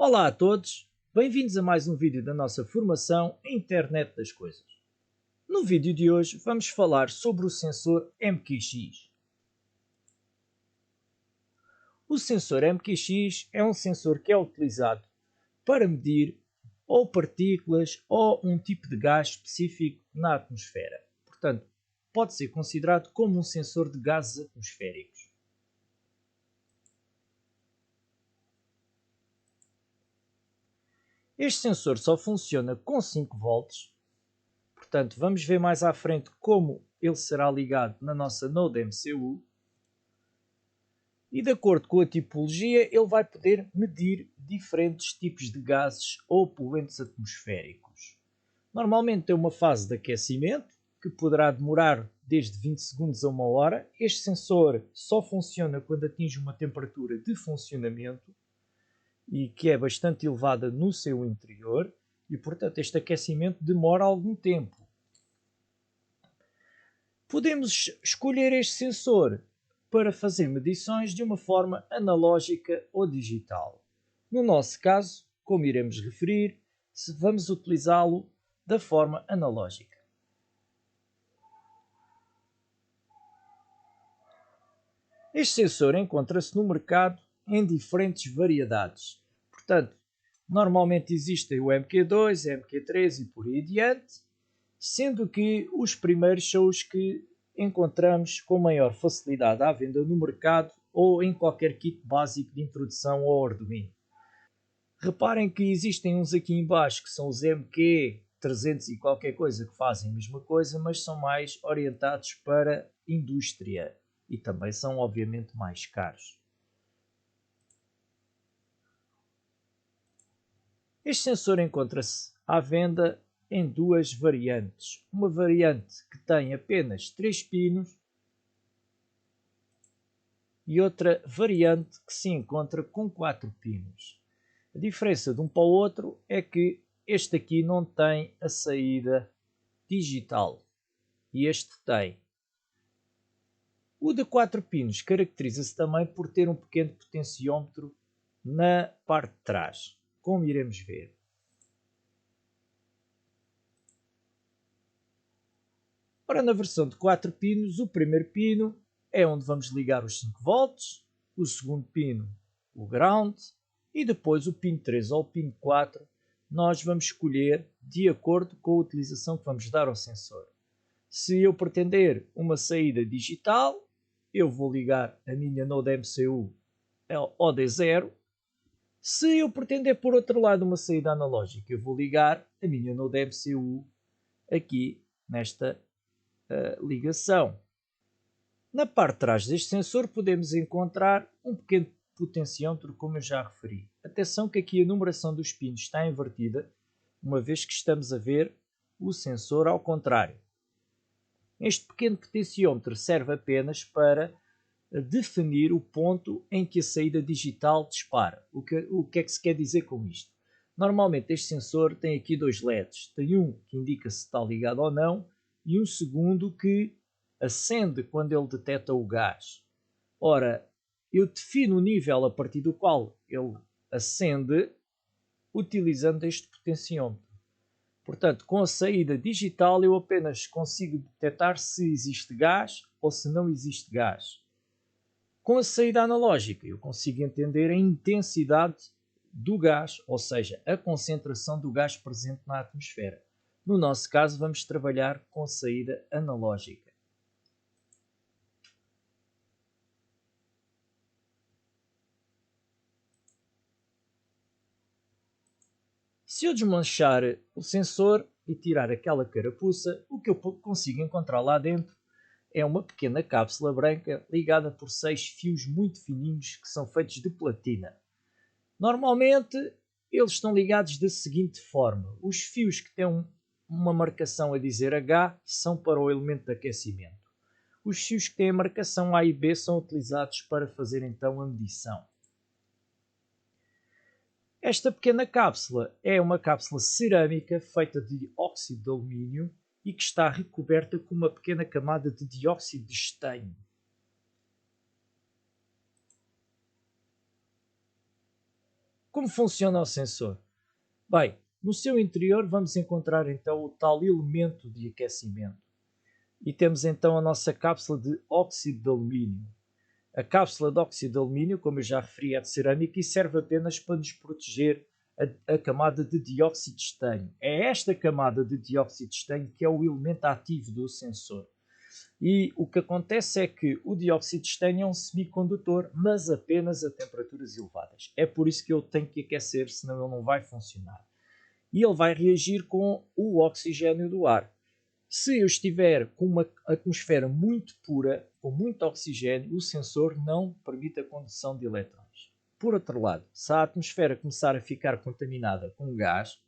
Olá a todos, bem-vindos a mais um vídeo da nossa formação em Internet das Coisas. No vídeo de hoje vamos falar sobre o sensor MQX. O sensor MQX é um sensor que é utilizado para medir ou partículas ou um tipo de gás específico na atmosfera. Portanto, pode ser considerado como um sensor de gases atmosféricos. Este sensor só funciona com 5 volts. Portanto, vamos ver mais à frente como ele será ligado na nossa Node MCU. E de acordo com a tipologia, ele vai poder medir diferentes tipos de gases ou poluentes atmosféricos. Normalmente tem uma fase de aquecimento, que poderá demorar desde 20 segundos a 1 hora. Este sensor só funciona quando atinge uma temperatura de funcionamento e que é bastante elevada no seu interior. E, portanto, este aquecimento demora algum tempo. Podemos escolher este sensor para fazer medições de uma forma analógica ou digital. No nosso caso, como iremos referir, vamos utilizá-lo da forma analógica. Este sensor encontra-se no mercado em diferentes variedades. Portanto, normalmente existem o MQ2, MQ3 e por aí adiante, sendo que os primeiros são os que encontramos com maior facilidade à venda no mercado ou em qualquer kit básico de introdução ao Arduino. Reparem que existem uns aqui em baixo que são os MQ300 e qualquer coisa que fazem a mesma coisa, mas são mais orientados para indústria e também são obviamente mais caros. Este sensor encontra-se à venda em duas variantes. Uma variante que tem apenas 3 pinos e outra variante que se encontra com 4 pinos. A diferença de um para o outro é que este aqui não tem a saída digital e este tem. O de 4 pinos caracteriza-se também por ter um pequeno potenciómetro na parte de trás, como iremos ver. Ora, na versão de 4 pinos, o primeiro pino é onde vamos ligar os 5 volts, o segundo pino o ground e depois o pino 3 ou o pino 4 nós vamos escolher de acordo com a utilização que vamos dar ao sensor. Se eu pretender uma saída digital, eu vou ligar a minha Node MCU ao D0. Se eu pretender por outro lado uma saída analógica, eu vou ligar a minha Node MCU aqui nesta ligação. Na parte de trás deste sensor podemos encontrar um pequeno potenciómetro, como eu já referi. Atenção que aqui a numeração dos pinos está invertida, uma vez que estamos a ver o sensor ao contrário. Este pequeno potenciómetro serve apenas para definir o ponto em que a saída digital dispara. O que é que se quer dizer com isto? Normalmente este sensor tem aqui dois LEDs. Tem um que indica se está ligado ou não e um segundo que acende quando ele detecta o gás. Ora, eu defino o nível a partir do qual ele acende utilizando este potenciómetro. Portanto, com a saída digital eu apenas consigo detectar se existe gás ou se não existe gás. Com a saída analógica eu consigo entender a intensidade do gás, ou seja, a concentração do gás presente na atmosfera. No nosso caso vamos trabalhar com a saída analógica. Se eu desmanchar o sensor e tirar aquela carapuça, o que eu consigo encontrar lá dentro é uma pequena cápsula branca ligada por 6 fios muito fininhos que são feitos de platina. Normalmente eles estão ligados da seguinte forma: os fios que têm uma marcação a dizer H são para o elemento de aquecimento. Os fios que têm a marcação A e B são utilizados para fazer então a medição. Esta pequena cápsula é uma cápsula cerâmica feita de óxido de alumínio e que está recoberta com uma pequena camada de dióxido de estanho. Como funciona o sensor? Bem, no seu interior vamos encontrar então o tal elemento de aquecimento. E temos então a nossa cápsula de óxido de alumínio. A cápsula de óxido de alumínio, como eu já referi, é de cerâmica e serve apenas para nos proteger a camada de dióxido de estanho. É esta camada de dióxido de estanho que é o elemento ativo do sensor. E o que acontece é que o dióxido de estanho é um semicondutor, mas apenas a temperaturas elevadas. É por isso que eu tenho que aquecer, senão ele não vai funcionar. E ele vai reagir com o oxigênio do ar. Se eu estiver com uma atmosfera muito pura, com muito oxigênio, o sensor não permite a condução de elétrons. Por outro lado, se a atmosfera começar a ficar contaminada com gás,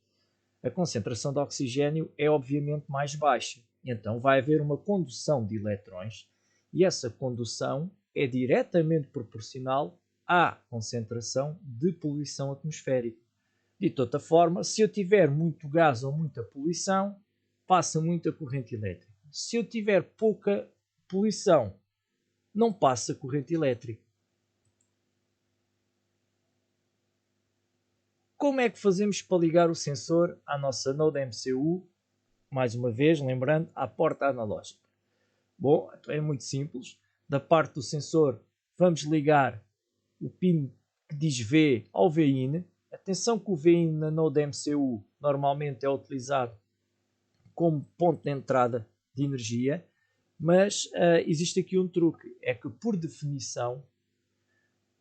a concentração de oxigênio é obviamente mais baixa. Então vai haver uma condução de elétrons e essa condução é diretamente proporcional à concentração de poluição atmosférica. De outra forma, se eu tiver muito gás ou muita poluição, passa muita corrente elétrica. Se eu tiver pouca poluição, não passa corrente elétrica. Como é que fazemos para ligar o sensor à nossa Node MCU? Mais uma vez, lembrando, à porta analógica. Bom, então é muito simples. Da parte do sensor, vamos ligar o pin que diz V ao VIN. Atenção que o VIN na Node MCU normalmente é utilizado como ponto de entrada de energia, mas existe aqui um truque, é que por definição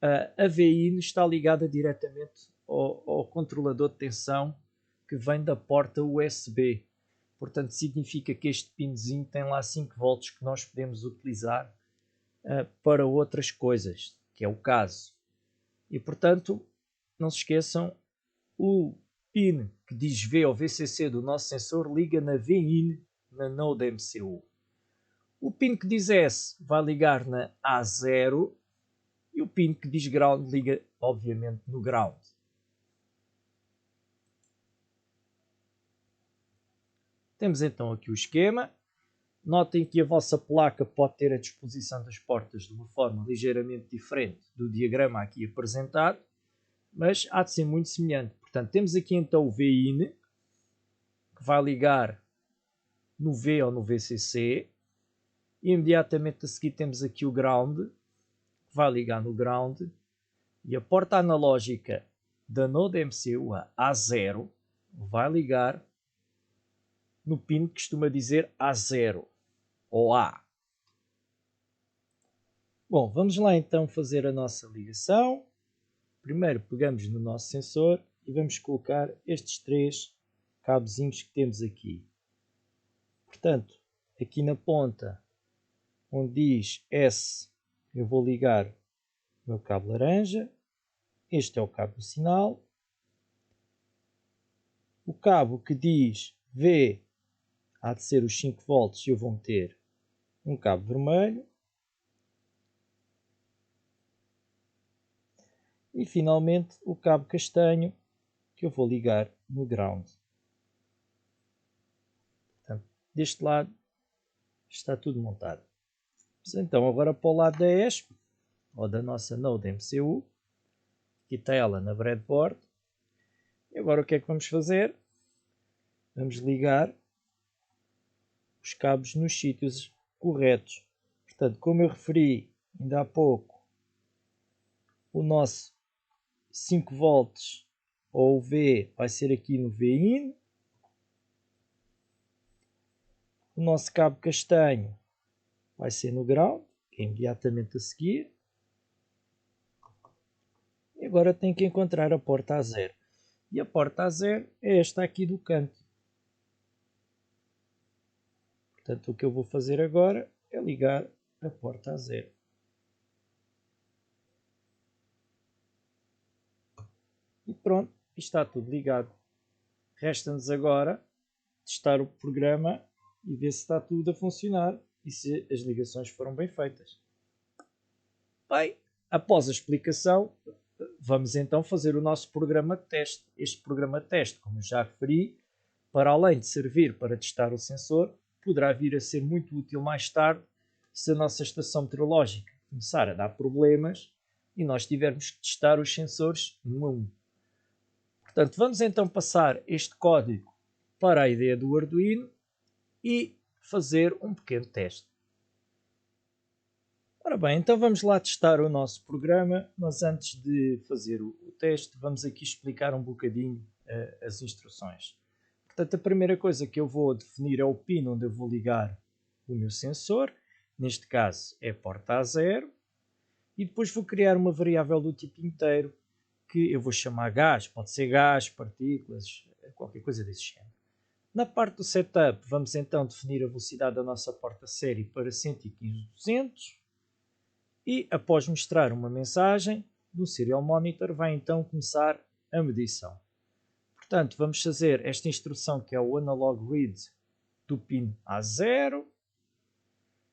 a VIN está ligada diretamente ao controlador de tensão que vem da porta USB. Portanto, significa que este pinzinho tem lá 5 volts que nós podemos utilizar para outras coisas, que é o caso. E, portanto, não se esqueçam, o pin que diz V ou VCC do nosso sensor liga na VIN na Node MCU. O pin que diz S vai ligar na A0 e o pin que diz Ground liga, obviamente, no Ground. Temos então aqui o esquema. Notem que a vossa placa pode ter a disposição das portas de uma forma ligeiramente diferente do diagrama aqui apresentado, mas há de ser muito semelhante. Portanto, temos aqui então o VIN, que vai ligar no V ou no VCC, e imediatamente a seguir temos aqui o Ground, que vai ligar no Ground, e a porta analógica da Node MCU, a A0, vai ligar no pin que costuma dizer A0 ou A. Bom, vamos lá então fazer a nossa ligação. Primeiro pegamos no nosso sensor e vamos colocar estes 3 cabezinhos que temos aqui. Portanto, aqui na ponta onde diz S, eu vou ligar o meu cabo laranja. Este é o cabo do sinal. O cabo que diz V há de ser os 5 volts e eu vou meter um cabo vermelho. E finalmente o cabo castanho que eu vou ligar no ground. Portanto, deste lado está tudo montado. Então agora para o lado da ESP, ou da nossa Node MCU, aqui está ela na breadboard. E agora o que é que vamos fazer? Vamos ligar os cabos nos sítios corretos. Portanto, como eu referi ainda há pouco, o nosso 5 volts ou o V vai ser aqui no VIN. O nosso cabo castanho vai ser no ground, que é imediatamente a seguir. E agora tenho que encontrar a porta A0. E a porta A0 é esta aqui do canto. Portanto, o que eu vou fazer agora é ligar a porta A0. E pronto, está tudo ligado. Resta-nos agora testar o programa e ver se está tudo a funcionar e se as ligações foram bem feitas. Bem, após a explicação, vamos então fazer o nosso programa de teste. Este programa de teste, como eu já referi, para além de servir para testar o sensor, poderá vir a ser muito útil mais tarde se a nossa estação meteorológica começar a dar problemas e nós tivermos que testar os sensores um a um. Portanto, vamos então passar este código para a IDE do Arduino e fazer um pequeno teste. Ora bem, então vamos lá testar o nosso programa, mas antes de fazer o teste, vamos aqui explicar um bocadinho as instruções. Portanto, a primeira coisa que eu vou definir é o pin onde eu vou ligar o meu sensor, neste caso é porta A0, e depois vou criar uma variável do tipo inteiro, que eu vou chamar gás, pode ser gás, partículas, qualquer coisa desse género. Na parte do setup, vamos então definir a velocidade da nossa porta série para 115.200 e após mostrar uma mensagem do Serial Monitor, vai então começar a medição. Portanto, vamos fazer esta instrução que é o analog read do pin A0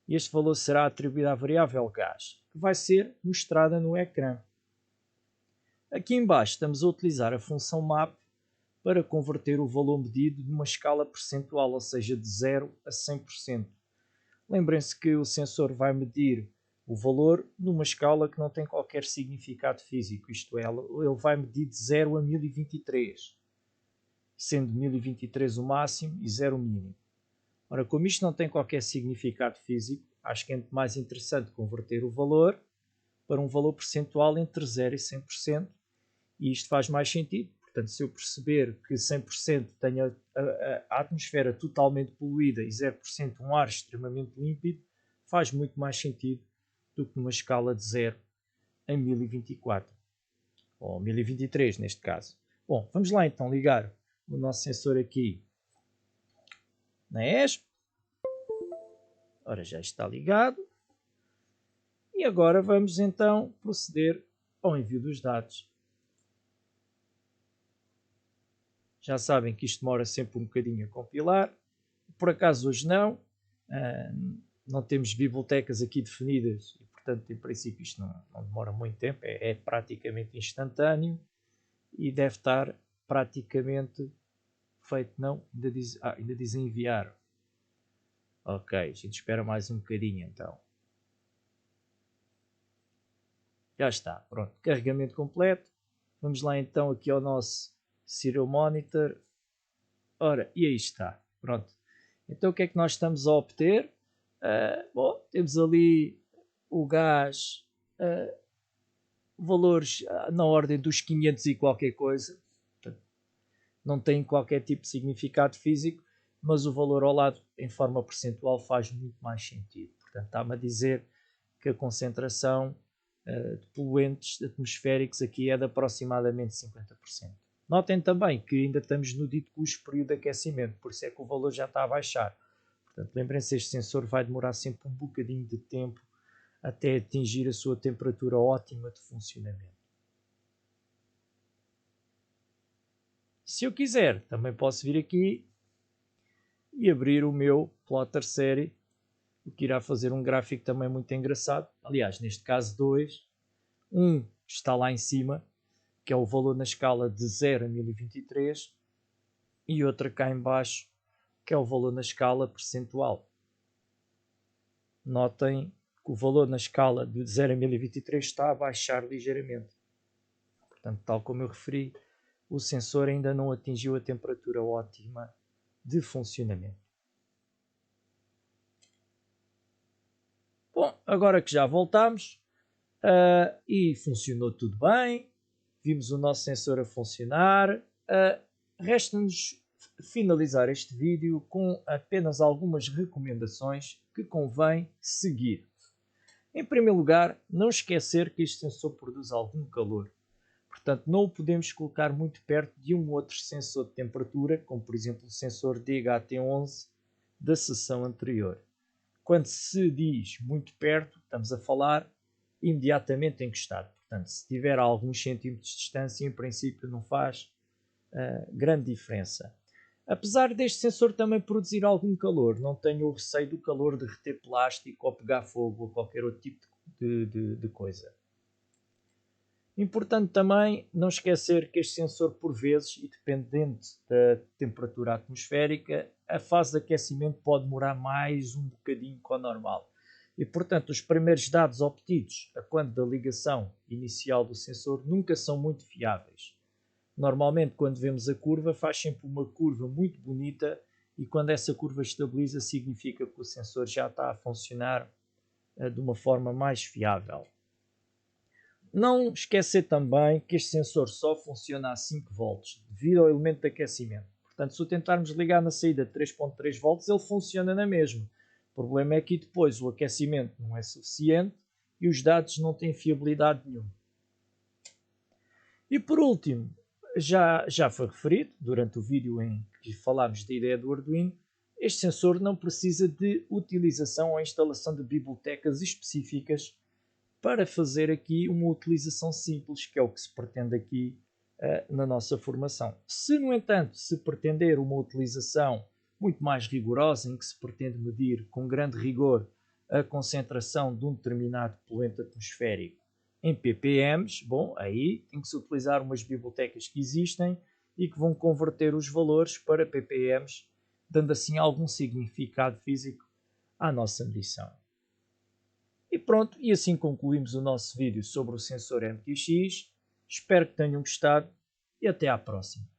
e este valor será atribuído à variável gás, que vai ser mostrada no ecrã. Aqui embaixo estamos a utilizar a função map para converter o valor medido numa escala percentual, ou seja, de 0 a 100%. Lembrem-se que o sensor vai medir o valor numa escala que não tem qualquer significado físico, isto é, ele vai medir de 0 a 1023, sendo 1023 o máximo e 0 o mínimo. Ora, como isto não tem qualquer significado físico, acho que é muito mais interessante converter o valor para um valor percentual entre 0 e 100%, e isto faz mais sentido. Portanto, se eu perceber que 100% tem a atmosfera totalmente poluída e 0% um ar extremamente límpido, faz muito mais sentido do que numa escala de 0 a 1024, ou 1023 neste caso. Bom, vamos lá então ligar o nosso sensor aqui na ESP. Ora, já está ligado. E agora vamos então proceder ao envio dos dados. Já sabem que isto demora sempre um bocadinho a compilar. Por acaso hoje não. Não temos bibliotecas aqui definidas e, portanto, em princípio isto não demora muito tempo. É praticamente instantâneo e deve estar praticamente feito. Não, ainda diz enviar. Ok, a gente espera mais um bocadinho então. Já está, pronto. Carregamento completo. Vamos lá então aqui ao nosso Serial Monitor. Ora, e aí está. Pronto. Então o que é que nós estamos a obter? Bom, temos ali o gás, valores na ordem dos 500 e qualquer coisa. Portanto, não tem qualquer tipo de significado físico, mas o valor ao lado em forma percentual faz muito mais sentido. Portanto, está-me a dizer que a concentração de poluentes atmosféricos aqui é de aproximadamente 50%. Notem também que ainda estamos no dito custo período de aquecimento, por isso é que o valor já está a baixar. Portanto, lembrem-se, este sensor vai demorar sempre um bocadinho de tempo até atingir a sua temperatura ótima de funcionamento. Se eu quiser, também posso vir aqui e abrir o meu plotter série, o que irá fazer um gráfico também muito engraçado. Aliás, neste caso dois. Um está lá em cima, que é o valor na escala de 0 a 1023, e outra cá em baixo, que é o valor na escala percentual. Notem que o valor na escala de 0 a 1023 está a baixar ligeiramente. Portanto, tal como eu referi, o sensor ainda não atingiu a temperatura ótima de funcionamento. Bom, agora que já voltamos e funcionou tudo bem, vimos o nosso sensor a funcionar, resta-nos finalizar este vídeo com apenas algumas recomendações que convém seguir. Em primeiro lugar, não esquecer que este sensor produz algum calor. Portanto, não o podemos colocar muito perto de um outro sensor de temperatura, como por exemplo o sensor DHT11 da sessão anterior. Quando se diz muito perto, estamos a falar imediatamente encostado. Portanto, se tiver a alguns centímetros de distância, em princípio não faz grande diferença. Apesar deste sensor também produzir algum calor, não tenho o receio do calor derreter plástico ou pegar fogo ou qualquer outro tipo de coisa. Importante também não esquecer que este sensor, por vezes, e dependente da temperatura atmosférica, a fase de aquecimento pode demorar mais um bocadinho que o normal. E, portanto, os primeiros dados obtidos a quando da ligação inicial do sensor nunca são muito fiáveis. Normalmente, quando vemos a curva, faz sempre uma curva muito bonita e quando essa curva estabiliza, significa que o sensor já está a funcionar de uma forma mais fiável. Não esquecer também que este sensor só funciona a 5 volts devido ao elemento de aquecimento. Portanto, se o tentarmos ligar na saída de 3.3 volts, ele funciona na mesma. O problema é que depois o aquecimento não é suficiente e os dados não têm fiabilidade nenhuma. E por último, já foi referido durante o vídeo em que falámos da ideia do Arduino, este sensor não precisa de utilização ou instalação de bibliotecas específicas para fazer aqui uma utilização simples, que é o que se pretende aqui na nossa formação. Se, no entanto, se pretender uma utilização muito mais rigorosa, em que se pretende medir com grande rigor a concentração de um determinado poluente atmosférico em ppms, bom, aí tem que se utilizar umas bibliotecas que existem e que vão converter os valores para ppms, dando assim algum significado físico à nossa medição. E pronto, e assim concluímos o nosso vídeo sobre o sensor MQX. Espero que tenham gostado e até à próxima.